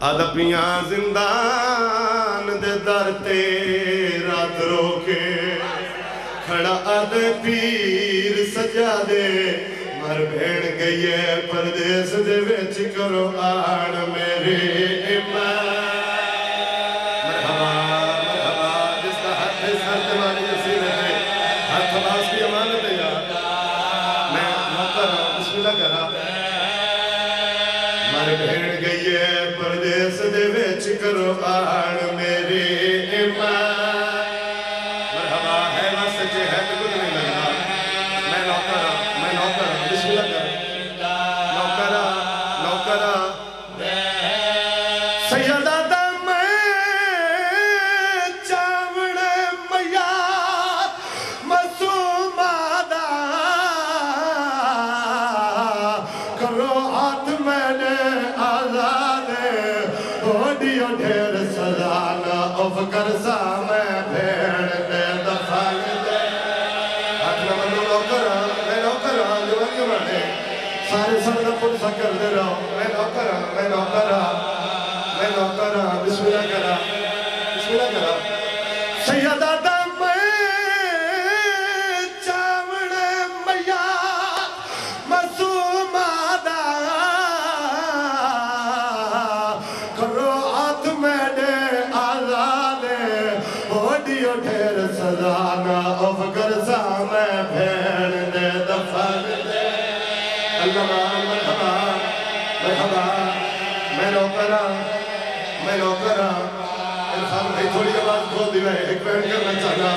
ادبیاں زندان دے در تے رات رو کے کھڑا اد پیر سجا دے مر بھیڑ گئی ہے پردیس دے وچ کرو آن میرے ایمان مرحبا مرحبا جس کا ہاتھ ہے سر دیوانے جیسی رہے ہاتھ باس کی امانت ہے یار میں نوکر ہوں بسم اللہ کرا مر بھیڑ گئی ہے پردیس دے وچ کرو آن میرے ایمان مرحبا ہے نا سچے ہے تو کچھ نہیں لگنا میں نوکر ہوں بسم اللہ کر نوکرہ سیدہ دم چاوڑ میار معصومہ دا کرو ہاتھ میں نے آزاد ہو دیو ڈھیر سزانا اف کرسا میں بھیڑ دے دفن دے ہاتھ میں بندو نوکرہ سارے سردہ پرسہ کر دے رہا ہوں میں نوکرہ بسم اللہ کرا سیدہ دم چاوڑ میار معصومہ دا کرو ہاتھ میں دے آزاد ہو دیو ڈھیر سزانا اف کرسا میں بھیڑ دے دفن دے اللہ مرحبا میں نوکرہ انسان بھائی تھوڑی آواز کھول دی میں ایک بینڈ کرنا چاہنا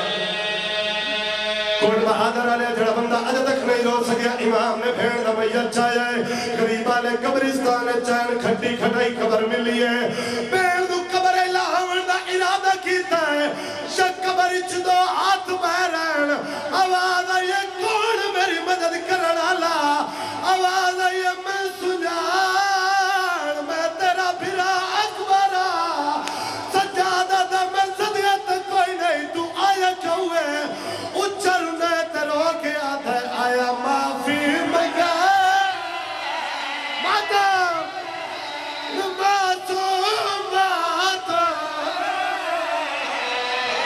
کوٹ بہادر آلے جڑا بندہ اجہ تک نہیں رو سکیا امام نے بھیڑ نہ میت چاہیا ہے قریب آلے قبرستان چین کھٹی کھٹائی قبر ملی ہے بھیڑ دو قبر لاؤن دا ارادہ کیتا ہے شک قبر اچھ دو ہاتھ بہرین آواز آئیے کون میری مدد کرنا لا آواز آئیے میں سجان میں تیرا بھرا اکبرہ سجادہ دا میں صدیت کوئی نہیں تو آیا کہوئے اچھر نے تیرو کے آدھے آیا معافی مگا مادام معصومات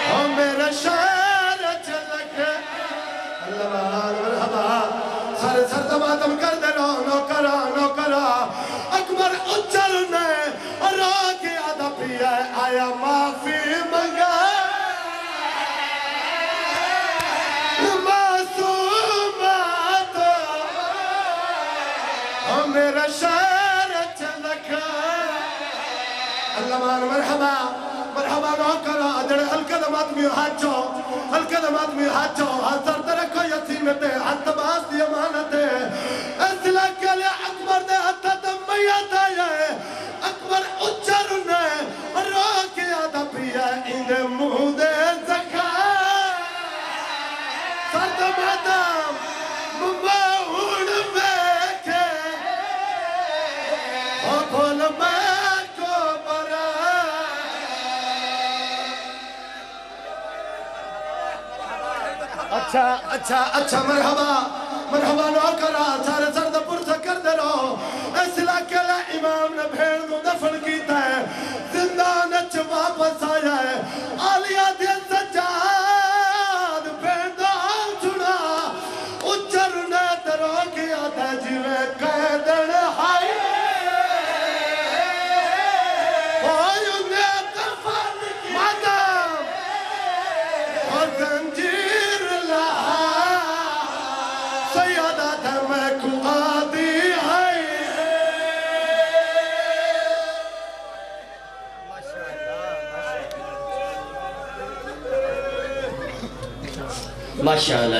ہم میرے شہر چلکے اللہ مرحبا سارے سر ماتم کر دے رو نوکرہ اکبر اچھل نے رو کے آدھا پیا آیا معافی مگا معصومات ہم میرا شہر چلکا اللہ مان مرحبا نوکرہ جڑے القدمات میں ہاتھ چو حضر ترکو یتیمتے حد باس دی امانتے اس لکھے لئے اکبر دے حد میت آیا ہے اکبر اچھر نے رو کے آدھا پیا اندے منہ دے زکا سرد مادام ممہون بیکھے اور کھول میں کو برا اچھا مرحبا نوکرہ سارے سرد پرسہ کر دے رہو اس علاقے لئے امام نے بھیڑ کو دفن کیتا ہے زندان اچھ واپس آیا ہے آلیہ دے سجاد بھیڑ دو چھڑا اچھر نے ترو کیا تھا جیوے قیدن ہائی ہوئی انہیں دفن مادام اور زنجیر لہا سیادہ دھمے کو آدھی آئی ماشاءاللہ